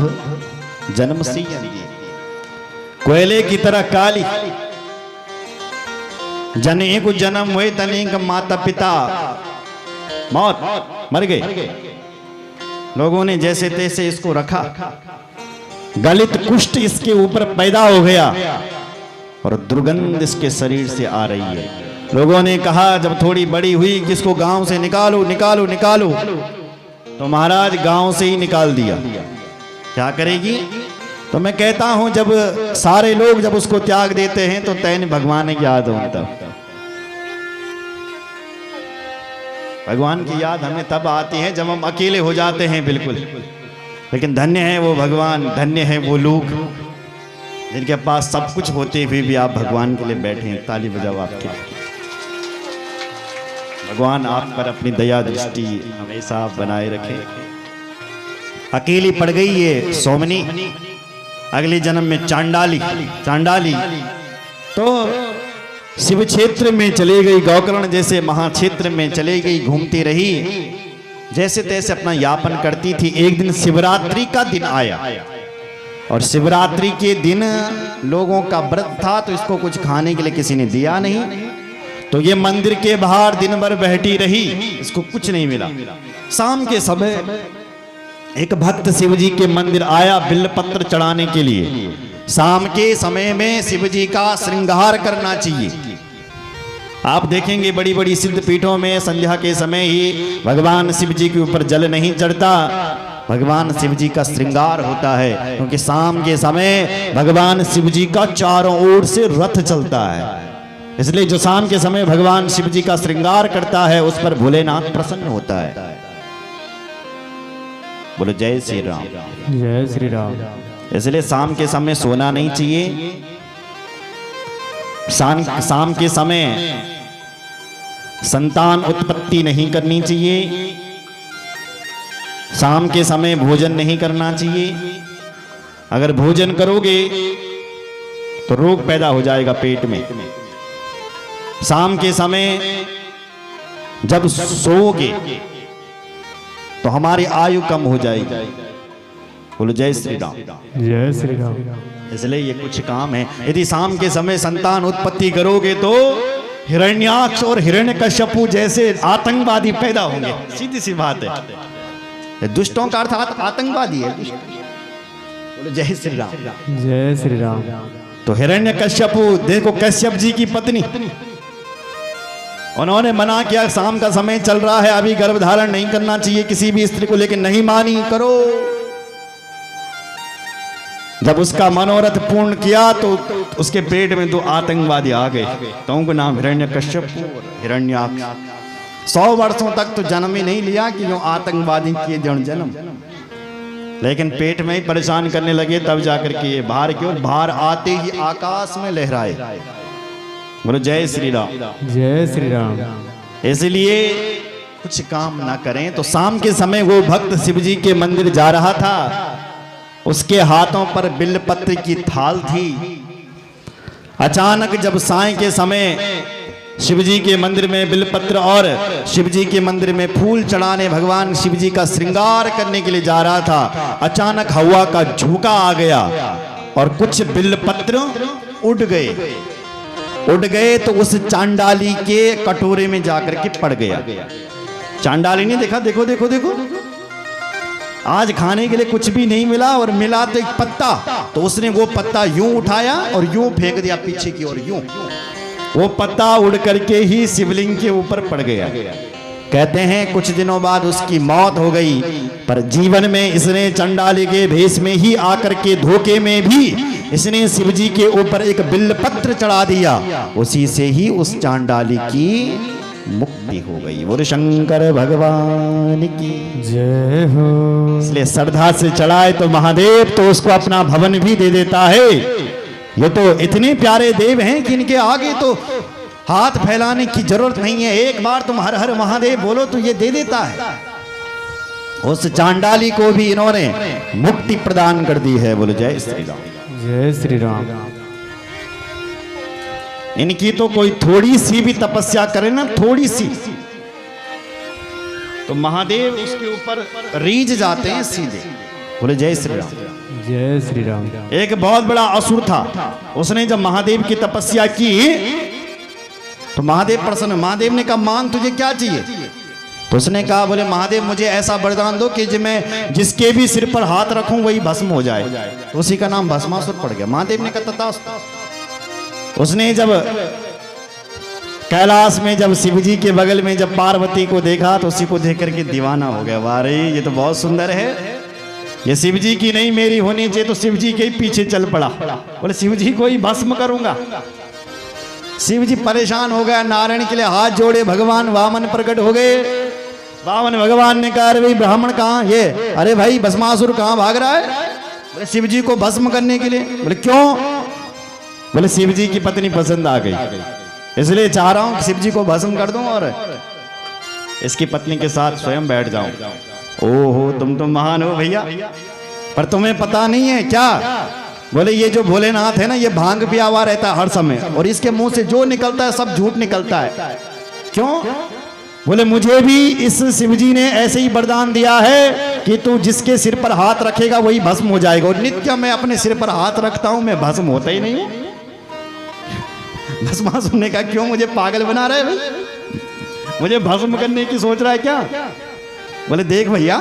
जन्म से कोयले की तरह काली। जने को जन्म हुए तने का माता पिता मौत मर गए। लोगों ने जैसे तैसे इसको रखा, गलित कुष्ठ इसके ऊपर पैदा हो गया और दुर्गंध इसके शरीर से आ रही है। लोगों ने कहा जब थोड़ी बड़ी हुई कि इसको गांव से निकालो निकालो निकालो, तो महाराज गांव से ही निकाल दिया। क्या करेगी? तो मैं कहता हूं जब सारे लोग जब उसको त्याग देते हैं तो तैन भगवान की याद होता। भगवान की याद हमें तब आती है जब हम अकेले हो जाते हैं बिल्कुल। लेकिन धन्य है वो भगवान, धन्य है वो लोग जिनके पास सब कुछ होते हुए भी आप भगवान के लिए बैठे हैं। ताली बजाओ आपके लिए। भगवान आप पर अपनी दया दृष्टि हमेशा बनाए रखे। अकेली पड़ गई ये सोमनी, अगले जन्म में चांडाली। चांडाली तो शिव क्षेत्र में चले गई, गौकर्ण जैसे महाक्षेत्र में चले गई, घूमती रही, जैसे तैसे अपना यापन करती थी। एक दिन शिवरात्रि का दिन आया और शिवरात्रि के दिन लोगों का व्रत था, तो इसको कुछ खाने के लिए किसी ने दिया नहीं। तो ये मंदिर के बाहर दिन भर बैठी रही, इसको कुछ नहीं मिला। शाम के समय एक भक्त शिव जी के मंदिर आया बिल्वपत्र चढ़ाने के लिए। शाम के समय में शिव जी का श्रृंगार करना चाहिए। आप देखेंगे बड़ी बड़ी सिद्ध पीठों में संध्या के समय ही भगवान शिव जी के ऊपर जल नहीं चढ़ता, भगवान शिव जी का श्रृंगार होता है, क्योंकि शाम के समय भगवान शिव जी का चारों ओर से रथ चलता है। इसलिए जो शाम के समय भगवान शिव जी का श्रृंगार करता है उस पर भोलेनाथ प्रसन्न होता है। बोलो जय श्री राम। जय श्री राम। इसलिए शाम के समय सोना नहीं चाहिए। शाम के समय संतान उत्पत्ति नहीं करनी चाहिए। शाम के समय भोजन नहीं करना चाहिए। अगर भोजन करोगे तो रोग पैदा हो जाएगा पेट में। शाम के समय जब सोओगे तो हमारी आयु कम हो जाएगी। बोलो जय श्री राम। जय श्री राम। इसलिए ये कुछ काम है। यदि शाम के समय संतान उत्पत्ति करोगे तो हिरण्याक्ष और हिरण्यकश्यपु जैसे आतंकवादी पैदा होंगे। सीधी सी बात है। दुष्टों का अर्थ आतंकवादी है। बोलो जय श्री राम। जय श्री राम। तो हिरण्यकश्यपु देखो, कश्यप जी की पत्नी, उन्होंने मना किया शाम का समय चल रहा है, अभी गर्भधारण नहीं करना चाहिए किसी भी स्त्री को, लेकिन नहीं मानी। करो। जब उसका मनोरथ पूर्ण किया तो उसके पेट में 2 आतंकवादी आ गए। तो उनका नाम हिरण्यकश्यप हिरण्याक्ष। 100 वर्षों तक तो जन्म ही नहीं लिया कि जो आतंकवादी किए जन्म, लेकिन पेट में ही परेशान करने लगे। तब जाकर के ये बाहर क्यों, बाहर आते ही आकाश में लहराए। बोलो जय श्री राम। जय श्री राम। इसलिए कुछ काम ना करें। तो शाम के समय वो भक्त शिव जी के मंदिर जा रहा था, उसके हाथों पर बिल्वपत्र की थाल थी। अचानक जब साय के समय शिव जी के मंदिर में बिल्वपत्र और शिव जी के मंदिर में फूल चढ़ाने भगवान शिव जी का श्रृंगार करने के लिए जा रहा था, अचानक हवा का झोंका आ गया और कुछ बिल्वपत्र उड़ गए तो उस चांडाली के कटोरे में जाकर के पड़ गया। चांडाली ने देखा, देखो देखो देखो, आज खाने के लिए कुछ भी नहीं मिला और मिला तो एक पत्ता। तो उसने वो पत्ता यूं उठाया और यूं फेंक दिया पीछे की ओर। यूं वो पत्ता उड़ करके ही शिवलिंग के ऊपर पड़ गया। कहते हैं कुछ दिनों बाद उसकी मौत हो गई, पर जीवन में इसने चंडाली के भेष में ही आकर के धोखे में भी इसने शिव जी के ऊपर एक बिल्वपत्र चढ़ा दिया। उसी से ही उस चांडाली की मुक्ति हो गई। बोले शंकर भगवान की जय हो। इसलिए श्रद्धा से चढ़ाए तो महादेव तो उसको अपना भवन भी दे देता है। ये तो इतने प्यारे देव हैं कि इनके आगे तो हाथ फैलाने की जरूरत नहीं है। एक बार तुम हर हर महादेव बोलो तो ये दे देता है। उस चांडाली को भी इन्होंने मुक्ति प्रदान कर दी है। बोलो जय श्री राम। जय श्री राम। इनकी तो कोई थोड़ी सी भी तपस्या करे ना, थोड़ी सी, तो महादेव उसके ऊपर रीझ जाते हैं सीधे। बोले जय श्री राम। जय श्री राम। एक बहुत बड़ा असुर था, उसने जब महादेव की तपस्या की तो महादेव प्रसन्न। महादेव ने कहा मांग तुझे क्या चाहिए? तो उसने कहा बोले महादेव मुझे ऐसा वरदान दो कि मैं जिसके भी सिर पर हाथ रखूं वही भस्म हो जाए। तो उसी का नाम भस्मासुर पड़ गया। महादेव ने कहा तथास्तु। उसने जब कैलाश में जब शिव जी के बगल में जब पार्वती को देखा तो उसी को देख करके दीवाना हो गया। वाह रे ये तो बहुत सुंदर है, ये शिव जी की नहीं मेरी होनी चाहिए। तो शिव जी के पीछे चल पड़ा। बोले शिव जी को ही भस्म करूंगा। शिव जी परेशान हो गया, नारायण के लिए हाथ जोड़े। भगवान वामन प्रकट हो गए। वामन भगवान ने कहा अरे भाई ब्राह्मण कहाँ ये? अरे भाई भस्मासुर कहाँ भाग रहा है? बोले शिव जी को भस्म करने के लिए। बोले क्यों? बोले शिव जी की पत्नी पसंद आ गई, इसलिए चाह रहा हूं कि शिव जी को भस्म कर दूं और इसकी पत्नी के साथ स्वयं बैठ जाऊं। ओहो तुम तो महान हो भैया, पर तुम्हें पता नहीं है क्या? बोले ये जो भोलेनाथ है ना, ये भांग पिया हुआ रहता है हर समय, और इसके मुंह से जो निकलता है सब झूठ निकलता है। क्यों? बोले मुझे भी इस शिव जी ने ऐसे ही वरदान दिया है कि तू जिसके सिर पर हाथ रखेगा वही भस्म हो जाएगा। और नित्य मैं अपने सिर पर हाथ रखता हूं, मैं भस्म होता ही नहीं हूं। भस्मासुर ने कहा क्यों मुझे पागल बना रहे भाई, मुझे भस्म करने की सोच रहा है क्या? बोले देख भैया,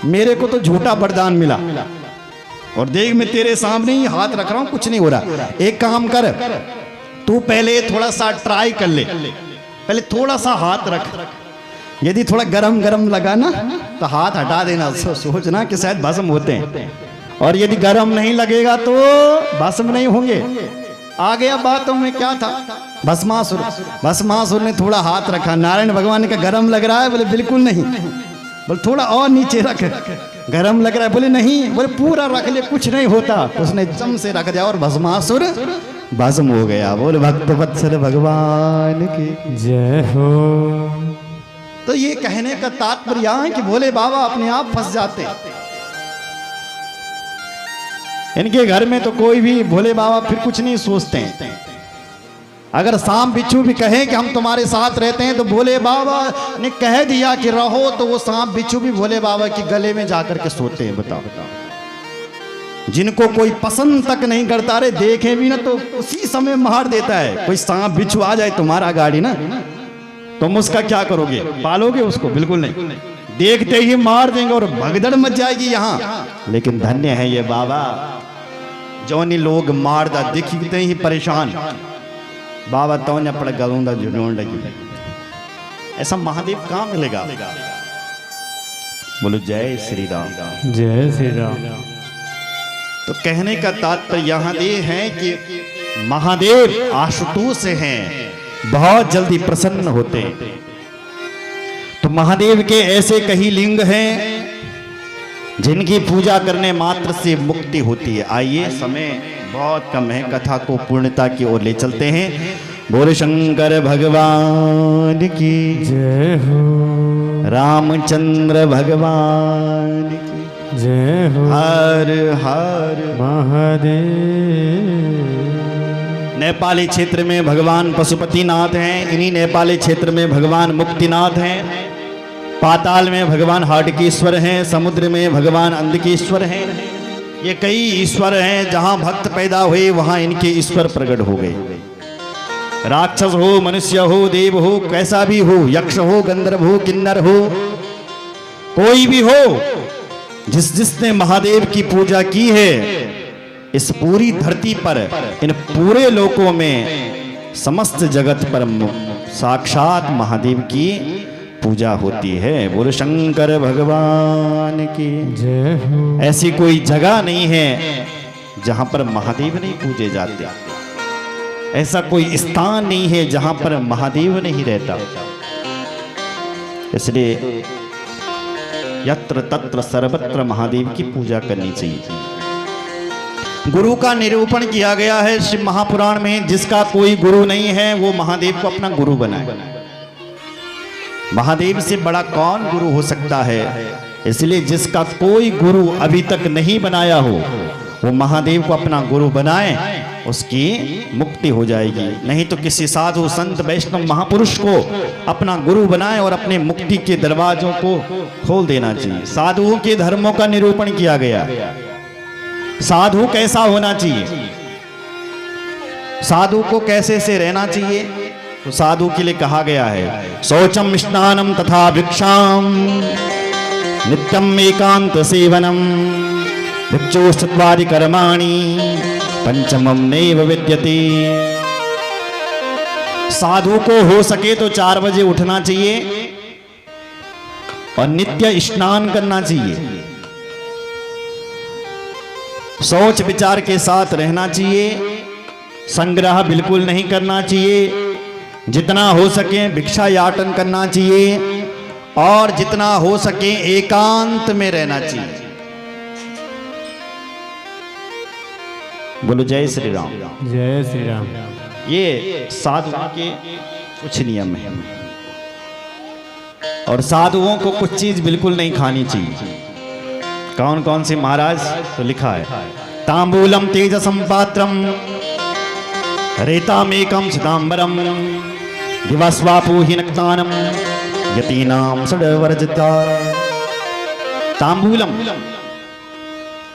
मेरे को तो झूठा वरदान मिला और देख मैं तेरे सामने ही हाथ रख रहा हूं, कुछ नहीं हो रहा। एक काम कर, तू पहले थोड़ा सा ट्राई कर ले, पहले थोड़ा सा हाथ रख, यदि थोड़ा गरम गरम लगा ना तो हाथ हटा देना, सोचना कि शायद भस्म होते हैं, और यदि गरम नहीं लगेगा तो भस्म नहीं होंगे। आ गया बातों में क्या था। भस्मासुर ने थोड़ा हाथ रखा, नारायण भगवान का गरम लग रहा है, बोले बिल्कुल नहीं, बोले थोड़ा और नीचे रख, गरम लग रहा है, बोले नहीं, बोले पूरा रख ले, कुछ नहीं होता। उसने जम से रख दिया और भस्मासुर भस्म हो गया। बोले भक्त वत्सल भगवान की जय हो। तो ये कहने का तात्पर्य है कि भोले बाबा अपने आप फंस जाते। इनके घर में तो कोई भी भोले बाबा फिर कुछ नहीं सोचते हैं। अगर सांप बिच्छू भी कहे कि हम तुम्हारे साथ रहते हैं, तो भोले बाबा ने कह दिया कि रहो, तो वो सांप बिच्छू भी भोले बाबा के गले में जाकर के सोते हैं। बताओ, जिनको कोई पसंद तक नहीं करता, रे देखे भी ना तो उसी समय मार देता है। कोई सांप बिच्छू आ जाए तुम्हारा गाड़ी ना, तुम उसका क्या करोगे? पालोगे उसको? बिल्कुल नहीं, देखते ही मार देंगे और भगदड़ मच जाएगी यहाँ। लेकिन धन्य है ये बाबा, जोनी लोग मारदा दिखते ही परेशान, बाबा तो ने पड़ गलूंदा जुनून लगी। ऐसा महादेव कहाँ मिलेगा? बोलो जय श्री राम। जय श्री राम। तो कहने का तात्पर्य यहाँ ये है कि महादेव आशुतोष हैं, बहुत जल्दी प्रसन्न होते हैं। तो महादेव के ऐसे कई लिंग हैं जिनकी पूजा करने मात्र से मुक्ति होती है। आइए, समय बहुत कम है, कथा को पूर्णता की ओर ले चलते हैं। बोले शंकर भगवान की जय हो। रामचंद्र भगवान की जय हो। हर हर महादेव। नेपाली क्षेत्र में भगवान पशुपतिनाथ हैं, इन्हीं नेपाली क्षेत्र में भगवान मुक्तिनाथ हैं, पाताल में भगवान हाटकेश्वर हैं, समुद्र में भगवान अंधकेश्वर हैं। ये कई ईश्वर हैं, जहां भक्त पैदा हुए वहां इनके ईश्वर प्रकट हो गए। राक्षस हो, मनुष्य हो, देव हो, कैसा भी हो, यक्ष हो, गंधर्व हो, किन्नर हो, कोई भी हो, जिसने महादेव की पूजा की है, इस पूरी धरती पर, इन पूरे लोकों में, समस्त जगत पर साक्षात महादेव की पूजा होती है। बोले शंकर भगवान की जय हो। ऐसी कोई जगह नहीं है जहां पर महादेव नहीं पूजे जाते, ऐसा कोई स्थान नहीं है जहां पर महादेव नहीं रहता। इसलिए यत्र तत्र सर्वत्र महादेव की पूजा करनी चाहिए। गुरु का निरूपण किया गया है शिव महापुराण में, जिसका कोई गुरु नहीं है वो महादेव को अपना गुरु बनाए। महादेव से बड़ा कौन गुरु हो सकता है? इसलिए जिसका कोई गुरु अभी तक नहीं बनाया हो, वो महादेव को अपना गुरु बनाए, उसकी मुक्ति हो जाएगी। नहीं तो किसी साधु संत वैष्णव महापुरुष को अपना गुरु बनाए और अपने मुक्ति के दरवाजों को खोल देना चाहिए। साधुओं के धर्मों का निरूपण किया गया। साधु कैसा होना चाहिए, साधु को कैसे से रहना चाहिए, तो साधु के लिए कहा गया है शौचम स्नानम तथा भिक्षाम नित्यम एकांत सेवनम भिक्षुश्चत्वारि कर्माणि पंचमम नैव विद्यते। साधु को हो सके तो 4 बजे उठना चाहिए और नित्य स्नान करना चाहिए, सोच विचार के साथ रहना चाहिए, संग्रह बिल्कुल नहीं करना चाहिए, जितना हो सके भिक्षा याटन करना चाहिए और जितना हो सके एकांत में रहना चाहिए। बोलो जय श्री राम। जय श्री राम। ये साधुओं के कुछ नियम है और साधुओं को कुछ चीज बिल्कुल नहीं खानी चाहिए। कौन कौन सी महाराज? तो लिखा है तांबूलम तेजसम पात्रम रेतामेकम सितांबरम दिवस्वापूहिनक्तानम यतीनाम षड्वर्जिता। तांबूलम,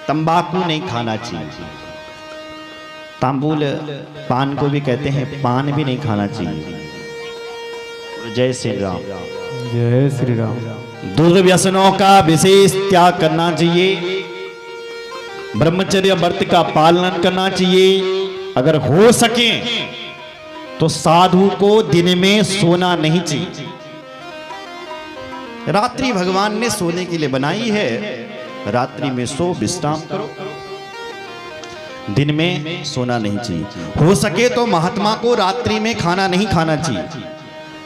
तंबाकू नहीं खाना चाहिए। तांबूल पान को भी कहते हैं, पान भी नहीं खाना चाहिए। जय श्री राम। जय श्री राम। दुर्व्यसनों का विशेष त्याग करना चाहिए, ब्रह्मचर्य व्रत का पालन करना चाहिए। अगर हो सके तो साधु को दिन में सोना नहीं चाहिए। रात्रि भगवान ने सोने के लिए बनाई है, रात्रि में सो विश्राम करो, दिन में सोना नहीं चाहिए। हो सके तो महात्मा को रात्रि में खाना नहीं खाना चाहिए।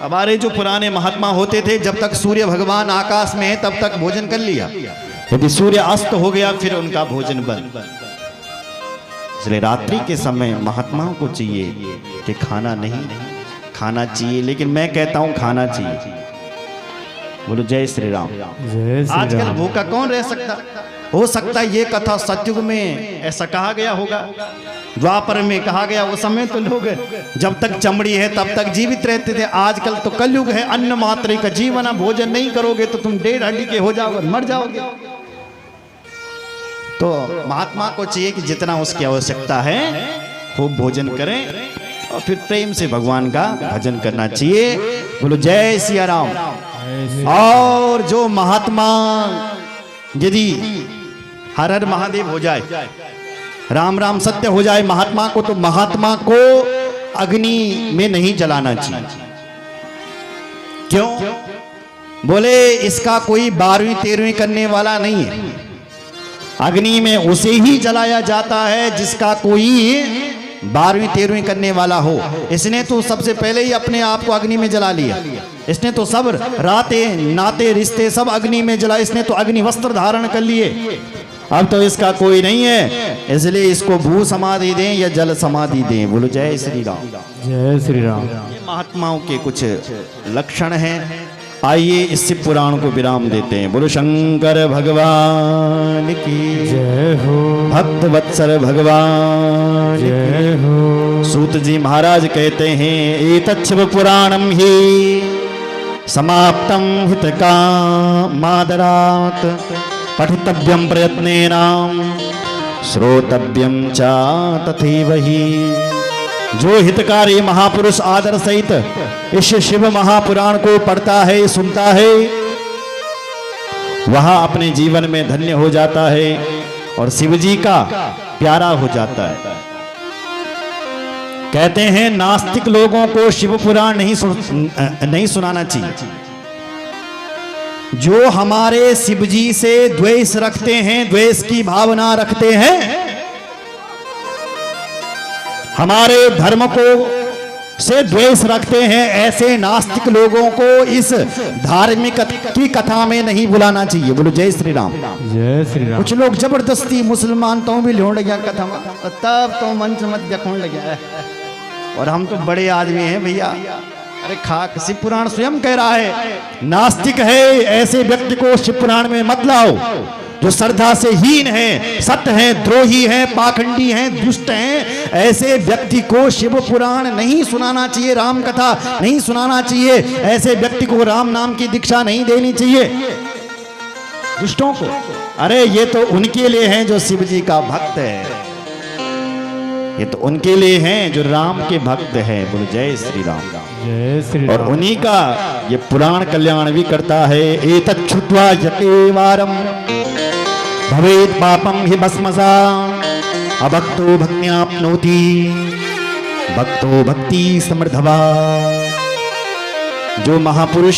हमारे जो पुराने महात्मा होते थे, जब तक सूर्य भगवान आकाश में है तब तक भोजन कर लिया, यदि सूर्य अस्त हो गया फिर उनका भोजन बंद। इसलिए रात्रि के समय महात्माओं को चाहिए कि खाना नहीं खाना चाहिए, लेकिन मैं कहता हूं खाना चाहिए। बोलो जय श्री राम। जय श्री आजकल राम। भूखा कौन रह सकता? हो सकता है ये कथा सतयुग में ऐसा कहा गया होगा, द्वापर में कहा गया। उस समय तो लोग जब तक चमड़ी है तब तक जीवित रहते थे। आजकल तो कलयुग है, अन्न मात्र का जीवन है। भोजन नहीं करोगे तो तुम 1.5 हड्डी के हो जाओगे, मर जाओगे। तो महात्मा को चाहिए कि जितना उसकी आवश्यकता है खूब भोजन करें और फिर प्रेम से भगवान का भजन करना चाहिए। बोलो जय सिया राम। और जो महात्मा यदि हर हर महादेव हो जाए, राम राम सत्य हो जाए महात्मा को, तो महात्मा को अग्नि में नहीं जलाना चाहिए। क्यों? बोले इसका कोई 12वीं 13वीं करने वाला नहीं है। अग्नि में उसे ही जलाया जाता है जिसका कोई 12वीं 13वीं करने वाला हो। इसने तो सबसे पहले ही अपने आप को अग्नि में जला लिया। इसने तो सब राते नाते रिश्ते सब अग्नि में जला। इसने तो अग्नि वस्त्र धारण कर लिए। अब तो इसका कोई नहीं है, इसलिए इसको भू समाधि दें या जल समाधि दें। बोलो जय श्री राम। जय श्री राम। ये महात्माओं के कुछ लक्षण हैं। आइए इससे पुराण को विराम देते हैं। बोलो शंकर भगवान की जय हो। भक्त वत्सल भगवान जय हो। सूत जी महाराज कहते हैं एतच्छिव पुराणम ही समाप्तम हितकामादरात् पठितव्यम प्रयत्नेन श्रोतव्यम च तथैव हि। जो हितकारी महापुरुष आदर सहित इस शिव महापुराण को पढ़ता है, सुनता है, वह अपने जीवन में धन्य हो जाता है और शिव जी का प्यारा हो जाता है। कहते हैं नास्तिक लोगों को शिव पुराण नहीं सुनाना चाहिए। जो हमारे शिव जी से द्वेष रखते हैं, द्वेष की भावना रखते हैं, हमारे धर्म को से द्वेष रखते हैं, ऐसे नास्तिक लोगों को इस धार्मिक की कथा में नहीं बुलाना चाहिए। बोलो जय श्री राम। जय श्री राम। कुछ लोग जबरदस्ती मुसलमान तो भी लोड़ गया कथा में, तब तो मंच मत देखने लगा। और हम तो बड़े आदमी हैं भैया। अरे खाक, शिव पुराण स्वयं कह रहा है नास्तिक है ऐसे व्यक्ति को शिव पुराण में मत लाओ। जो श्रद्धा से हीन है, सत्य है, द्रोही है, पाखंडी है, दुष्ट है, ऐसे व्यक्ति को शिव पुराण नहीं सुनाना चाहिए, राम कथा नहीं सुनाना चाहिए। ऐसे व्यक्ति को राम नाम की दीक्षा नहीं देनी चाहिए दुष्टों को। अरे ये तो उनके लिए हैं जो शिव जी का भक्त है, ये तो उनके लिए हैं जो राम के भक्त हैं। बोलो जय श्री राम। जय श्री और राम। उन्हीं का ये पुराण कल्याण भी करता है। एतत् श्रुत्वा यतेवारं भवेत् पापं हि भस्मसा अभक्तो भक्त्याप्नोति भक्तो भक्ति समृद्धवा। जो महापुरुष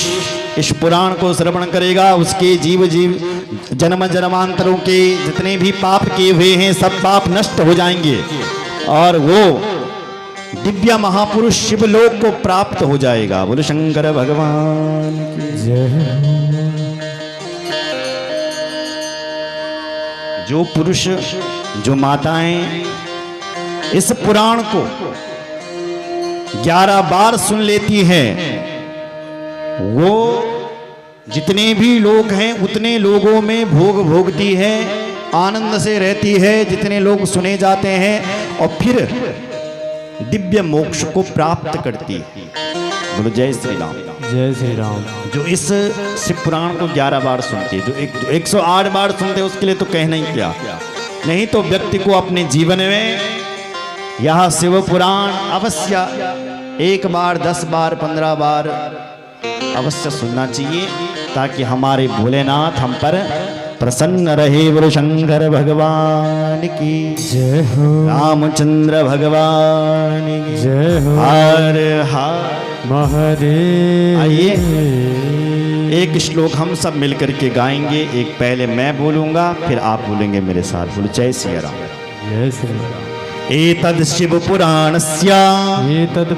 इस पुराण को श्रवण करेगा उसके जीव जन्म जन्मांतरों के जितने भी पाप किए हुए हैं सब पाप नष्ट हो जाएंगे और वो दिव्य महापुरुष शिवलोक को प्राप्त हो जाएगा। बोलो शंकर भगवान की जय हो। जो पुरुष जो माताएं इस पुराण को 11 बार सुन लेती हैं, वो जितने भी लोग हैं उतने लोगों में भोग भोगती है, आनंद से रहती है जितने लोग सुने जाते हैं, और फिर दिव्य मोक्ष को प्राप्त करती है। बोलो जय श्री राम। जय श्री राम। जो इस शिव पुराण को 11 बार सुनते, जो 108 बार सुनते उसके लिए तो कहना ही क्या। नहीं तो व्यक्ति को अपने जीवन में यह शिव पुराण अवश्य 1 बार 10 बार 15 बार अवश्य सुनना चाहिए, ताकि हमारे भोलेनाथ हम पर प्रसन्न रहे। बोलो शंकर भगवान की जय हो, रामचंद्र भगवान की जय हो, हर हर महादेव। आइए एक श्लोक हम सब मिलकर के गाएंगे। एक पहले मैं बोलूंगा, फिर आप बोलेंगे मेरे साथ। बोलो जय सिया राम। जय श्री राम। एतद् शिव पुराणस्य एतद्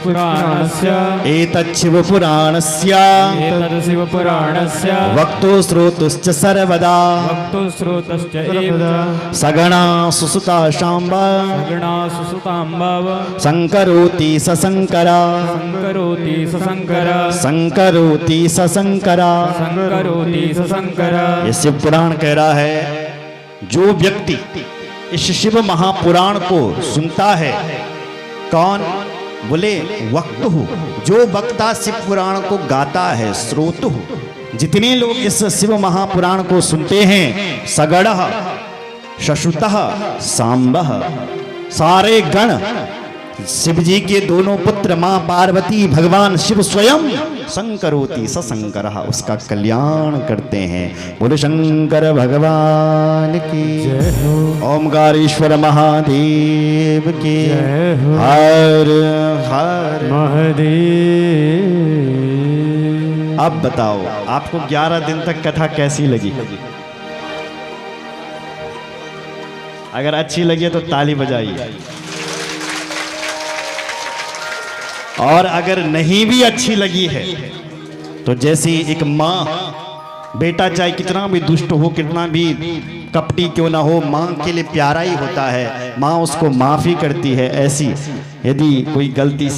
पुराणस्य एतत् शिव पुराणस्य एतद् शिवपुराणस्य वक्तो श्रोतुश्च सर्वदा वक्तो स्रोतश्च एव सगणा सुसुता शाम्ब सगुणा सुसुताम्बव संकरोति सशंकरा संकरोति सशंकर संकरोति सशंकरा। संकरोति सशंकर। ये शिव पुराण कह रहा है, जो व्यक्ति इस शिव महापुराण को सुनता है, कौन? बोले वक्तु, जो वक्ता शिव पुराण को गाता है, श्रोतु, जितने लोग इस शिव महापुराण को सुनते हैं, सगड़ः शशुतः सांबः, सारे गण शिव जी के दोनों पुत्र मां पार्वती भगवान शिव स्वयं संकरोति सशंकरः, उसका कल्याण करते हैं। बोलो शंकर भगवान की जय हो, ओमकारेश्वर महादेव की जय हो, हर हर। महादेव। अब बताओ आपको 11 दिन तक कथा कैसी लगी? अगर अच्छी लगी तो ताली बजाइए, और अगर नहीं भी अच्छी लगी है तो जैसी एक माँ, बेटा चाहे कितना भी दुष्ट हो, कितना भी कपटी क्यों ना हो, माँ के लिए प्यारा ही होता है, माँ उसको माफ़ी करती है। ऐसी यदि कोई गलती